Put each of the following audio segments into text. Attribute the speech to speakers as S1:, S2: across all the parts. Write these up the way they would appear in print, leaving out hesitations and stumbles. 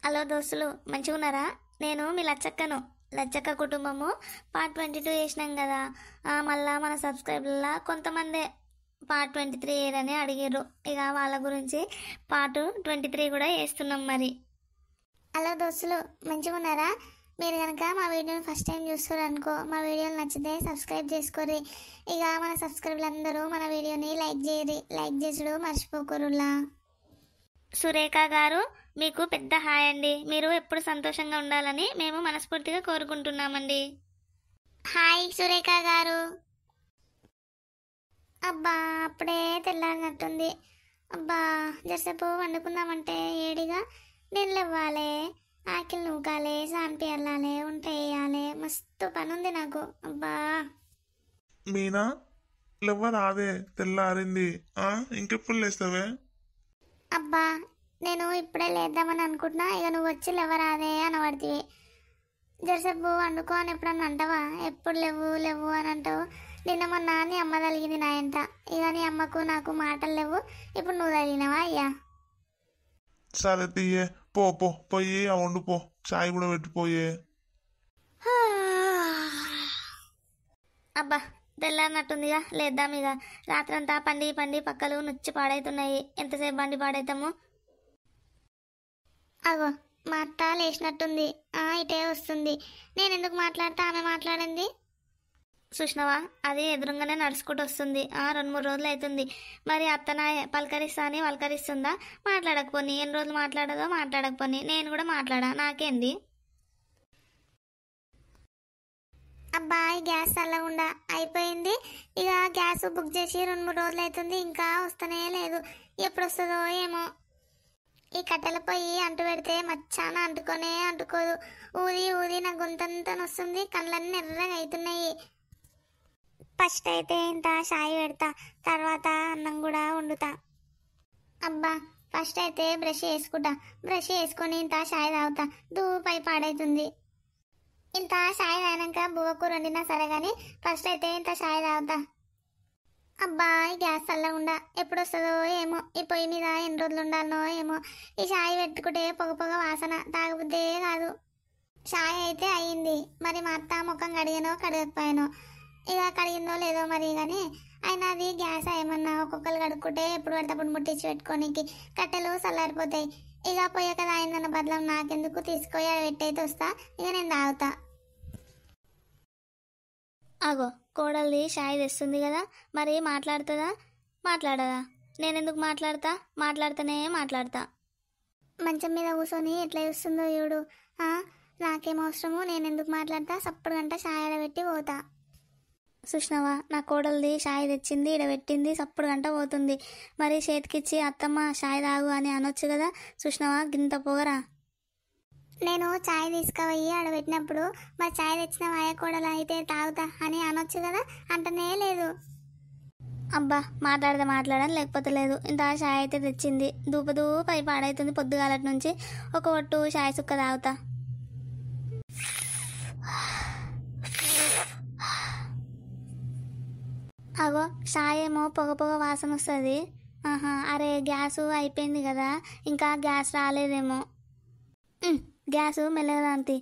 S1: Hello దోస్తులు, మంచిగా ఉన్నారా? నేను మీ లచ్చక్కను. లచ్చక్క కుటుంబము పార్ట్ 22 చేసినాం కదా. మళ్ళా మన సబ్స్క్రైబర్ల కొంతమంది పార్ట్ 23 ఏరని అడిగిర్రు. ఇక వాళ్ళ గురించి పార్ట్ 23 కూడా చేస్తున్నాం మరి. హలో దోస్తులు, మంచిగా ఉన్నారా? మీరు కనుక మా వీడియోని ఫస్ట్ టైం చూస్తారు అనుకో, మా వీడియోలు నచ్చితే సబ్స్క్రైబ్ చేసుకోర్రి. ఇక మన సబ్స్క్రైబర్లు అందరూ మన వీడియోని లైక్ చేయరి. లైక్ చేసుడు మర్చిపోకరులా. సురేఖ గారు, మీకు పెద్ద హాయ్ అండి. మీరు ఎప్పుడు సంతోషంగా ఉండాలని మేము మనస్ఫూర్తిగా కోరుకుంటున్నామండి. హాయ్ సురేఖ గారు. అబ్బా, అప్పుడే తెల్లారినట్టుంది. అబ్బా, జరసేపు వండుకుందామంటే ఏడిగా నేను లేవ్వాలి, ఆకిలి నూకాలి, సాన్పి వెళ్ళాలి, వంట వేయాలి, మస్తు పని ఉంది నాకు. అబ్బా
S2: మీనా లేవరాదే, తెల్లారింది. ఇంకెప్పుడు లేస్తావే?
S1: అబ్బా, నేను ఇప్పుడే లేద్దామని అనుకుంటున్నా. ఇక నువ్వు వచ్చి లేవరాదే అనబడితివి. జరసేపు వండుకో అని ఎప్పుడన్నా అంటావా? ఎప్పుడు లేవు లేవు అని అంటావు. నిన్న మొన్న నీ అమ్మ తలిగింది నా ఎంట. ఇక నీ అమ్మకు నాకు మాటలు లేవు. ఇప్పుడు నువ్వు తగిలినవా అయ్యా?
S2: సరే తీయే, పో పో పోయి ఆ వండుపో, చాయ్ కూడా పెట్టిపోయే.
S1: అబ్బా, తెల్లారినట్టుందిగా, లేద్దాం ఇక. రాత్రంతా పండి పండి పక్కలు నుచ్చి పాడైతున్నాయి. ఎంతసేపు బండి పాడైతాము? అగో, మా అత్త లేచినట్టుంది. ఇటే వస్తుంది. నేను ఎందుకు మాట్లాడితే ఆమె మాట్లాడింది చూసినవా? అది ఎదురుగానే నడుచుకుంటూ వస్తుంది. 2-3 రోజులు అవుతుంది. మరి అత్తన పలకరిస్తా అని పలకరిస్తుందా? మాట్లాడకపోని ఎన్ని రోజులు మాట్లాడదో మాట్లాడకపోని నేను కూడా మాట్లాడా, నాకేంది? అబ్బాయి గ్యాస్ చల్లకుండా అయిపోయింది. ఇక గ్యాస్ బుక్ చేసి 2-3 రోజులు అవుతుంది, ఇంకా వస్తూనే లేదు. ఎప్పుడు వస్తుందో ఏమో. ఈ కట్టెల పొయ్యి అంటు పెడితే మచ్చాన అంటుకొనే అంటుకోదు. ఊది ఊది నా గొంతంతా వస్తుంది, కళ్ళన్నీ ఎర్రగా అవుతున్నాయి. ఫస్ట్ అయితే ఇంత చాయ్ పెడతా, తర్వాత అన్నం కూడా వండుతా. అబ్బా, ఫస్ట్ అయితే బ్రష్ చేసుకుంటా. బ్రష్ చేసుకొని ఇంత చాయ్ తాగుతా. దూపై పాడైతుంది. ఇంత చాయ్ తాగినాక బువ్వకు వండినా సరే కానీ ఫస్ట్ అయితే ఇంత చాయ్ తాగుతా. అబ్బా, ఈ గ్యాస్ చల్లకుండా ఎప్పుడు వస్తుందో ఏమో. ఈ పొయ్యి మీద ఎన్ని రోజులు ఉండాలనో ఏమో. ఈ చాయ్ పెట్టుకుంటే పొగ పొగ వాసన, తాగబుద్దే కాదు. చాయ్ అయితే అయ్యింది. మరి మా అత్త ముఖం కడిగానో కడగకపోయానో, ఇక కడిగిందో లేదో మరి. కానీ అయినా అది గ్యాస్ ఏమన్నా ఒక్కొక్కరు కడుక్కుంటే ఎప్పుడు పడితే ముట్టించి పెట్టుకోనికి కట్టెలు చల్లారిపోతాయి. ఇక పొయ్య కదా అయిందన్న బదులం నాకెందుకు, తీసుకొని పెట్టయితే వస్తా. ఇక నేను తాగుతా. అగో, కోడలిది షాయి తెస్తుంది కదా, మరి మాట్లాడుతుందా మాట్లాడదా? నేనెందుకు మాట్లాడతా? మాట్లాడితేనే మాట్లాడతా. మంచం మీద కూర్చొని ఎట్లా చూస్తుందో చూడు. నాకేం అవసరము, నేనెందుకు మాట్లాడతా? సప్పుడు గంట షాయి ఆడబెట్టి పోతా. సుష్ణవా, నా కోడలిది షాయి తెచ్చింది, ఇడబెట్టింది, సప్పుడు గంట పోతుంది. మరి చేతికిచ్చి అత్తమ్మ షాయి తాగు అని అనొచ్చు కదా. సుష్ణవా, గింత పొగరా? నేను చాయ్ తీసుకుపోయి ఆడబెట్టినప్పుడు మా చాయ్ తెచ్చిన వాయ కూడలు అయితే తాగుతా అని అనొచ్చు కదా. అంటనే లేదు. అబ్బా, మాట్లాడితే మాట్లాడని, లేకపోతే లేదు. ఇంత చాయ్ అయితే తెచ్చింది, దూపై పాడైతుంది. పొద్దుగాలటి నుంచి ఒక ఒట్టు చాయ్ సుక్క తాగుతా. అగో, చాయ్ ఏమో పొగ పొగ వాసన వస్తుంది. అరే, గ్యాసు అయిపోయింది కదా, ఇంకా గ్యాస్ రాలేదేమో. గ్యాసు మెల్లగదాంతి.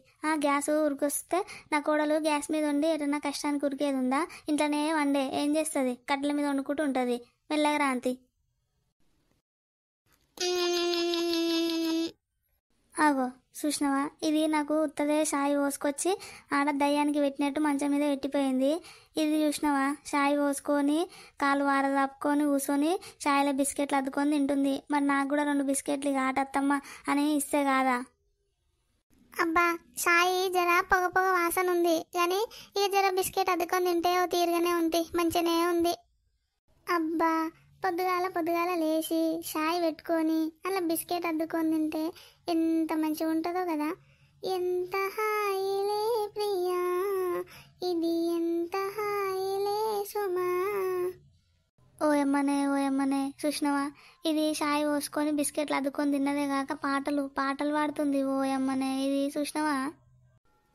S1: గ్యాసు ఉరికొస్తే నా కోడలు గ్యాస్ మీద ఉండి ఎటన్నా కష్టానికి ఉరికేది ఉందా? ఇంట్లోనే వండే ఏం చేస్తుంది? కట్టెల మీద వండుకుంటూ ఉంటుంది. మెల్లగా రాంతి. ఆగో, చూసినవా? ఇది నాకు ఉత్తదే షాయి పోసుకొచ్చి ఆడ దయ్యానికి పెట్టినట్టు మంచం మీద పెట్టిపోయింది. ఇది చూసినవా? షాయి పోసుకొని కాలు వారదాపుకొని కూర్చొని షాయిలో బిస్కెట్లు అద్దుకొని తింటుంది. మరి నాకు కూడా 2 బిస్కెట్లు ఇక ఆటత్తమ్మ అని ఇస్తే కాదా? అబ్బా, షాయి జర పొగ పొగ వాసన ఉంది, కానీ ఇక జర బిస్కెట్ అద్దుకొని తింటే ఓ తీరుగానే ఉంది, మంచిగానే ఉంది. అబ్బా, పొద్దుగాల లేచి షాయి పెట్టుకొని అలా బిస్కెట్ అద్దుకొని తింటే ఎంత మంచిగా ఉంటుందో కదా. ఎంత హాయిలే ప్రియా, ఇది ఎంత హాయిలే సుమా. ఓయమ్మనే చూసినవా? ఇది షాయి పోసుకొని బిస్కెట్లు అద్దుకొని తిన్నదే కాక పాటలు పాడుతుంది. ఓయమ్మనే, ఇది చూసినవా?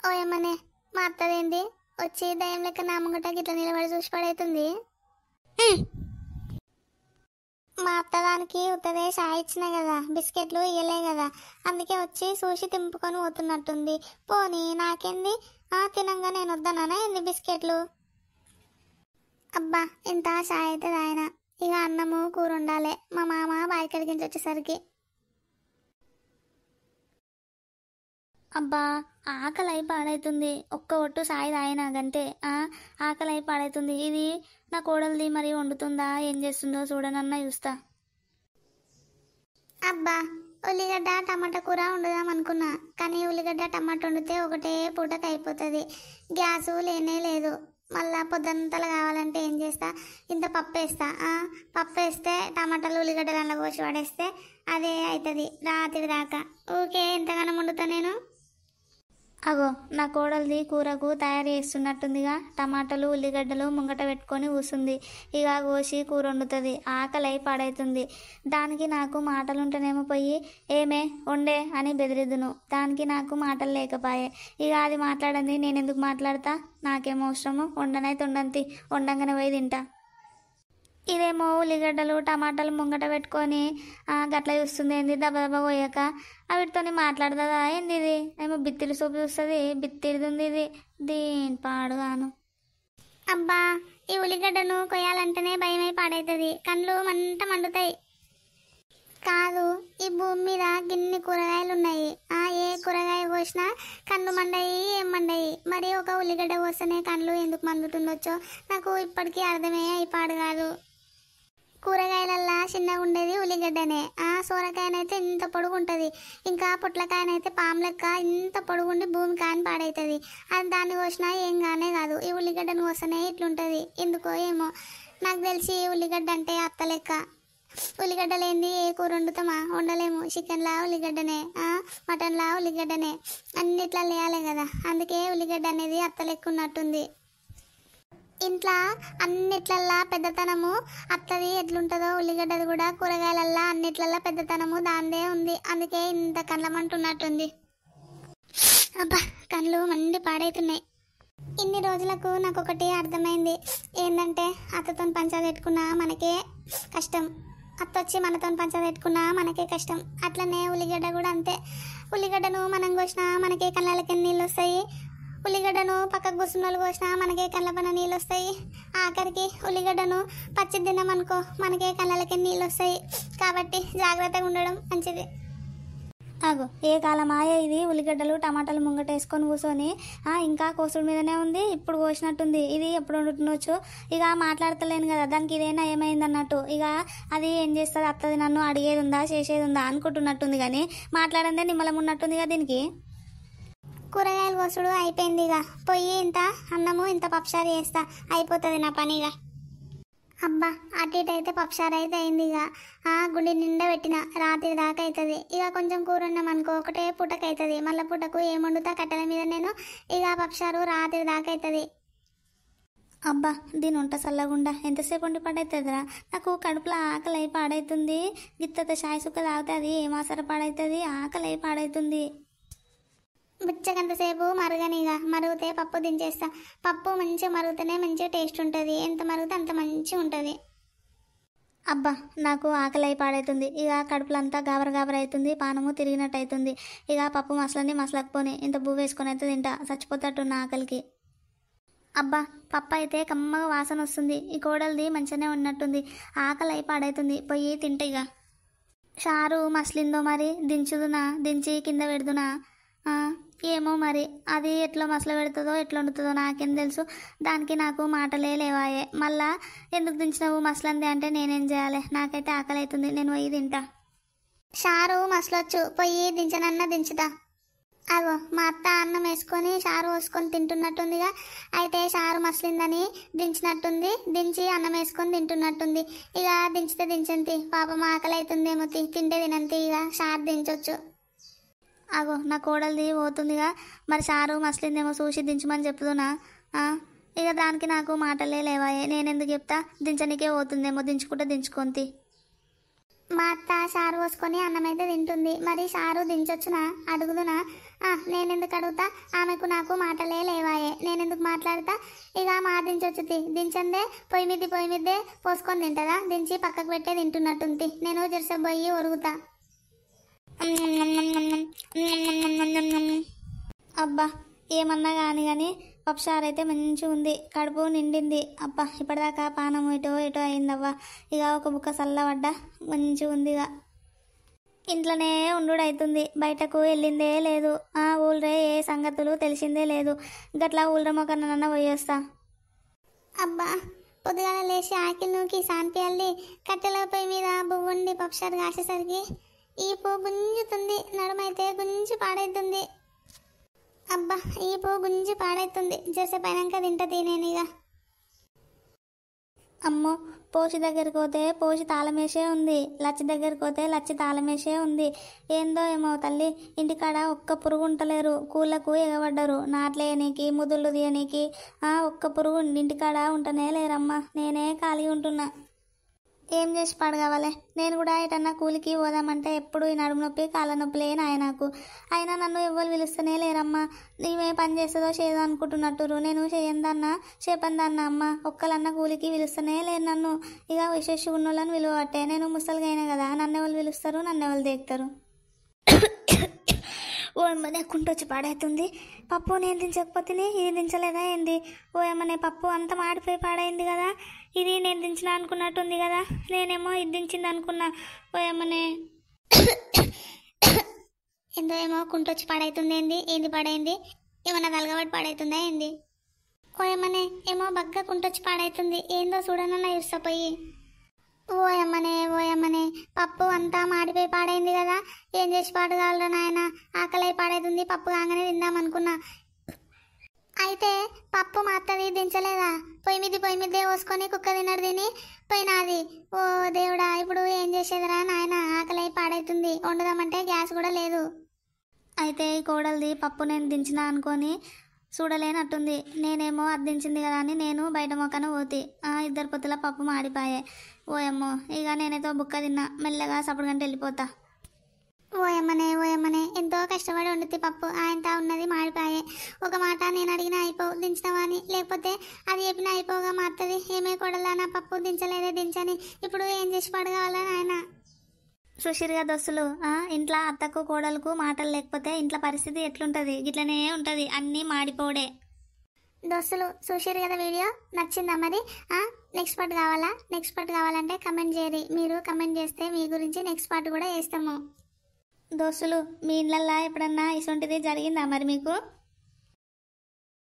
S1: ఓయమ్మనే, మా అత్తదేంది వచ్చి దయ్యం లెక్క నామగుట్ట గిట్ల నిలబడి చూసి పడైతుంది. మా అత్తదానికి ఉత్తదే చాయ్ ఇచ్చిన కదా, బిస్కెట్లు ఇయ్యలే కదా, అందుకే వచ్చి చూసి తింపుకొని పోతున్నట్టుంది. పోనీ నాకేంది, తినంగా నేను వద్దనా ఏంది బిస్కెట్లు. అబ్బా ఇంత చాయ్ అయితే తాగిన, ఇక అన్నము కూర ఉండాలి మా మామ బాయి కడిగించి వచ్చేసరికి. అబ్బా ఆకలి అయి పాడైతుంది, ఒక్క ఒట్టు సాయి తాగినా గంతే. ఆకలి అయి పాడైతుంది. ఇది నా కోడలిది మరి వండుతుందా ఏం చేస్తుందో చూడనన్నా చూస్తా. అబ్బా ఉల్లిగడ్డ టమాటా కూర వండుదాం అనుకున్నా, కానీ ఉల్లిగడ్డ టమాటా వండితే ఒకటే పూటకు అయిపోతుంది. గ్యాసు లేనే లేదు. మళ్ళా పొద్దుంతలు కావాలంటే ఏం చేస్తా, ఇంత పప్పు వేస్తా. పప్పు వేస్తే టమాటాలు ఉల్లిగడ్డలు అలా కోసి పడేస్తే అదే అవుతుంది రాత్రి దాకా. ఊకే ఎంతగానో వండుతా నేను. అగో నా కోడలిది కూరకు తయారు చేస్తున్నట్టుందిగా, టమాటాలు ఉల్లిగడ్డలు ముంగట పెట్టుకొని కూసుంది. ఇక కోసి కూర వండుతుంది. ఆకలి అయి పాడైతుంది. దానికి నాకు మాటలుంటేనేమో పోయి ఏమే వండే అని బెదిరిద్దును. దానికి నాకు మాటలు లేకపాయే. ఇక అది మాట్లాడంది, నేను ఎందుకు మాట్లాడతా, నాకేమో అవసరము, వండనైతే వండంతి, వండంగానే పోయి తింటా. ఇదేమో ఉల్లిగడ్డలు టమాటాలు ముంగట పెట్టుకొని గట్ల చూస్తుంది. ఏంది దెబ్బ పోయాక వీటితో మాట్లాడుతుందా ఏంది? ఇది ఏమో బిత్తిరి సూపు చూస్తుంది, బిత్తిరిది ఇది, దీని పాడుగాను. అబ్బా ఈ ఉల్లిగడ్డను కొయ్యాలంటేనే భయమై పాడవుతుంది, కళ్ళు మంట మండుతాయి. కాదు ఈ భూమి మీద గిన్ని కూరగాయలు ఉన్నాయి, ఏ కూరగాయ కోసినా కళ్ళు మండాయి ఏం మండాయి. మరి ఒక ఉల్లిగడ్డ కోస్తేనే కళ్ళు ఎందుకు మండుతుండొచ్చో నాకు ఇప్పటికీ అర్థమే అయిపాడు కాదు. కూరగాయలల్లా చిన్నగా ఉండేది ఉల్లిగడ్డనే. సోరకాయనైతే ఇంత పొడుగు ఉంటుంది, ఇంకా పొట్లకాయనైతే పాము లెక్క ఇంత పొడుగుండి భూమి కాని పాడవుతుంది. అది దాన్ని కోసినా ఏం కానే కాదు. ఈ ఉల్లిగడ్డను కోస్తేనే ఇట్లుంటుంది ఎందుకో ఏమో. నాకు తెలిసి ఉల్లిగడ్డ అంటే అత్త లెక్క. ఉల్లిగడ్డ లేనిది ఏ కూర వండుతామా, వండలేము. చికెన్లా ఉల్లిగడ్డనే, మటన్లా ఉల్లిగడ్డనే, అన్నిట్లా లేయాలి కదా. అందుకే ఉల్లిగడ్డ అనేది అత్త లెక్క ఉన్నట్టుంది. ఇంట్లో అన్నిట్లల్లా పెద్దతనము అత్తది ఎట్లుంటుందో ఉల్లిగడ్డది కూడా కూరగాయలల్లా అన్నిట్లల్లా పెద్దతనము దాందే ఉంది. అందుకే ఇంత కళ్ళమంటున్నట్టుంది. అబ్బా కళ్ళు మండి పాడైతున్నాయి. ఇన్ని రోజులకు నాకు ఒకటి అర్థమైంది, ఏంటంటే అత్తతో పంచాలు పెట్టుకున్నా మనకే కష్టం, అత్త వచ్చి మనతో పంచాలు పెట్టుకున్నా మనకే కష్టం. అట్లనే ఉల్లిగడ్డ కూడా అంతే. ఉల్లిగడ్డను మనం కోసినా మనకే కళ్ళకి నీళ్ళు వస్తాయి, ఉల్లిగడ్డను పక్కకు కూర్చున్న వాళ్ళు కోసినా మనకే కళ్ళ పైన నీళ్ళు వస్తాయి. ఆఖరికి ఉల్లిగడ్డను పచ్చి తిన్నామనుకో మనకే కళ్ళకి నీళ్ళు వస్తాయి. కాబట్టి జాగ్రత్తగా ఉండడం మంచిది. అగో ఏ కాలమాయ ఇది, ఉల్లిగడ్డలు టమాటాలు ముంగట వేసుకొని కూర్చొని ఇంకా కోసుడు మీదనే ఉంది. ఇప్పుడు కోసినట్టుంది, ఇది ఎప్పుడు వండుతుండొచ్చు. ఇక మాట్లాడతలేను కదా, దానికి ఇదేనా ఏమైంది అన్నట్టు. ఇక అది ఏం చేస్తుంది, అత్తది నన్ను అడిగేది ఉందా చేసేది ఉందా అనుకుంటున్నట్టుంది, కానీ మాట్లాడందే నిమ్మలం ఉన్నట్టుంది కదా దీనికి. కూరగాయలు కోసుడు అయిపోయింది, ఇక పొయ్యి ఇంత అన్నము ఇంత పప్పుచారు చేస్తా, అయిపోతుంది నా పనిగా. అబ్బా అటు ఇటు అయితే పప్పుచారు అయితే అయింది. ఇక గుండె నిండా పెట్టిన రాత్రి దాకా అవుతుంది. ఇక కొంచెం కూర ఉన్నామనుకో ఒకటే పూటకు అవుతుంది. మళ్ళీ పూటకు ఏం వండుతా కట్టెల మీద నేను. ఇక పప్పుచారు రాత్రి దాకా అవుతుంది. అబ్బా దీని ఉంట చల్లగుండా ఎంతసేపు వండి పాడవుతుందిరా, నాకు కడుపులో ఆకలి అయి పాడవుతుంది. గిత్తత చాయ్ సుక్క తాగితే అది ఏమాసర పాడవుతుంది, ఆకలి అయి పాడవుతుంది. బుచ్చగంతసేపు మరుగనిగా, మరుగుతే పప్పు దించేస్తా. పప్పు మంచిగా మరుగుతూనే మంచిగా టేస్ట్ ఉంటుంది, ఎంత మరుగుతే అంత మంచిగా ఉంటుంది. అబ్బా నాకు ఆకలి అయి పాడవుతుంది. ఇక కడుపులంతా గాబర గాబర అవుతుంది, పానము తిరిగినట్టు అవుతుంది. ఇక పప్పు మసలన్నీ మసలకపోని ఇంత బువ్వ వేసుకొని అయితే తింటా, చచ్చిపోతట్టున్న ఆకలికి. అబ్బా పప్పు అయితే కమ్మగా వాసన వస్తుంది. ఈ కోడలిది మంచిగానే ఉన్నట్టుంది, ఆకలి అయి పాడవుతుంది. పోయి తింటే ఇక. చారు మసలిందో మరి, దించుదునా దించి కింద పెడుదునా ఏమో మరి, అది ఎట్లా మసలు పెడుతుందో ఎట్లా వండుతుందో నాకేం తెలుసు. దానికి నాకు మాటలే లేవాయే. మళ్ళా ఎందుకు దించినావు మసలంది అంటే నేనేం చేయాలి, నాకైతే ఆకలి అవుతుంది, నేను పోయి తింటా. చారు మసలొచ్చు, పోయి దించనన్నా దించుతా. అగో మా అత్త అన్నం వేసుకొని చారు పోసుకొని తింటున్నట్టుందిగా, అయితే చారు మసలిందని దించినట్టుంది, దించి అన్నం వేసుకొని తింటున్నట్టుంది. ఇక దించితే దించంతి, పాపం ఆకలి అవుతుందేమో, తింటే తినంతి, ఇక చారు దించొచ్చు. అగో నా కోడలిది పోతుందిగా, మరి చారు మసలిందేమో చూసి దించమని చెప్తున్నా. ఇక దానికి నాకు మాటలే లేవాయే, నేనెందుకు చెప్తా, దించనికే పోతుందేమో, దించుకుంటే దించుకొంతి. మా అత్త సారు పోసుకొని అన్నం అయితే తింటుంది. మరి సారు దించొచ్చునా అడుగుదునా? నేనెందుకు అడుగుతా? ఆమెకు నాకు మాటలే లేవాయే, నేనెందుకు మాట్లాడతా? ఇక మా దించొచ్చు దించందే పొయ్యి మీదే పోసుకొని తింటదా? దించి పక్కకు పెట్టే తింటున్నట్టుంది. నేను జెర్సే పోయి ఒరుగుతా. అబ్బా ఏమన్నా కానీ పప్పుచారు అయితే మంచిగా ఉంది, కడుపు నిండింది. అబ్బా ఇప్పటిదాకా పానం ఎటో అయిందవ్వా. ఇక ఒక బుక్క చల్లబడ్డా మంచిగా ఉంది. ఇక ఇంట్లోనే ఉండు అవుతుంది, బయటకు వెళ్ళిందే లేదు. ఊళ్ళో ఏ సంగతులు తెలిసిందే లేదు. గట్లా ఊళ్ళో మొక్కనన్నా పోయేస్తా. అబ్బా పొద్దుగాల లేచి ఆకిలి నూకి సాన్పియాలి, కట్టెల పొయ్యి మీద బువ్వండి పప్పుచారు కాసేసరికి ఈ పువ్వు గుంజుతుంది, నడుమైతే గుంజి పాడైతుంది. అబ్బా ఈ పువ్వు గుంజి పాడైతుంది, జెర్సేపైనాక తింటా నేనిగా. అమ్మో పోసి దగ్గరికి పోతే పోసి తాళమేసే ఉంది, లచ్చి దగ్గరికి పోతే లచ్చి తాళమేసే ఉంది. ఏందో ఏమో తల్లి, ఇంటికాడ ఒక్క పురుగు ఉంటలేరు. కూళ్ళకు ఎగబడ్డరు, నాట్లేయనీకి ముదుళ్ళు తీయనీకి. ఒక్క పురుగు ఇంటికాడ ఉంటనే లేరమ్మా. నేనే ఖాళీ ఉంటున్నా. ఏం చేసి పడగవాలి? నేను కూడా ఎటన్నా కూలికి పోదామంటే ఎప్పుడు ఈ నడుము నొప్పి కాళ్ళ నొప్పులే నాయ నాకు. అయినా నన్ను ఎవ్వరు పిలుస్తూనే లేరమ్మా. నీవే పని చేస్తుందో చేయదో అనుకుంటున్నట్టురు. నేను చేయందన్నా చేపందన్నా అమ్మ, ఒక్కలన్నా కూలికి పిలుస్తూనే లేరు నన్ను. ఇక విశేష ఉన్నోళ్ళని విలువబట్టే. నేను ముసలిగా అయినా కదా, నన్ను ఎవరు పిలుస్తారు, నన్ను ఎవరు దేకుతారు? ఓ అమ్మనే కుంటొచ్చి పాడైతుంది. పప్పు నేను దించకపోతే ఇది దించలేదా ఏంది? ఓ అమ్మనే పప్పు అంతా మాడిపోయి పాడైంది కదా. ఇది నేను దించిన అనుకున్నట్టుంది కదా, నేనేమో ఇది దించింది అనుకున్నా. ఓ అమ్మనే ఎంతో ఏమో కుంటొచ్చి పాడైతుంది. ఏంది పాడైంది? ఏమన్నా తలగబడి పాడైతుందా ఏంది? ఓ అమ్మనే ఏమో బగ్గ కుంటొచ్చి పాడైతుంది. ఏందో చూడనన్నా చూస్తపోయి. ఓ అమ్మనే పప్పు అంతా మాడిపోయి పాడైంది కదా. ఏం చేసి పాడగలరా నాయన? ఆకలి పాడైతుంది, పప్పు కాగానే తిందామనుకున్నా. అయితే పప్పు మాత్తది దించలేదా? పొయ్యి మీదే పోసుకొని కుక్క తిన్నడు తిని పోయినాది. ఓ దేవుడా, ఇప్పుడు ఏం చేసేదిరా నాయన? ఆకలి పాడైతుంది, వండుదామంటే గ్యాస్ కూడా లేదు. అయితే ఈ కోడలిది పప్పు నేను దించినా అనుకొని చూడలేనట్టుంది. నేనేమో అది దించింది కదా అని నేను బయట మొక్కన పోతి. ఇద్దరు పొత్తుల పప్పు మాడిపాయే. ఓయమ్మో ఇక నేనైతే బుక్క తిన్నా, మెల్లగా సప్పుడు గంట వెళ్ళిపోతా. ఓయమ్మనే ఎంతో కష్టపడి వండుతి పప్పు, ఆయనతో ఉన్నది మాడిపాయే. ఒక మాట నేను అడిగినా అయిపోవు దించినవా అని, లేకపోతే అది చెప్పినా అయిపోగా మారుతుంది. ఏమే కొడలా నా పప్పు దించలేదే దించని, ఇప్పుడు ఏం చేసి పడగలరా నాయన? సుశీర్గా దోస్తులు, ఇంట్లో అత్తకు కోడలకు మాటలు లేకపోతే ఇంట్లో పరిస్థితి ఎట్లుంటుంది? గిట్లనే ఉంటుంది, అన్నీ మాడిపోడే. దోస్తులు చూసారు కదా వీడియో, నచ్చిందా మరి? నెక్స్ట్ పార్ట్ కావాలా? నెక్స్ట్ పార్ట్ కావాలంటే కమెంట్ చేయరి. మీరు కమెంట్ చేస్తే మీ గురించి నెక్స్ట్ పార్ట్ కూడా వేస్తాము. దోస్తులు మీ ఇళ్ళల్లో ఎప్పుడన్నా ఇటువంటిది జరిగిందా మరి మీకు?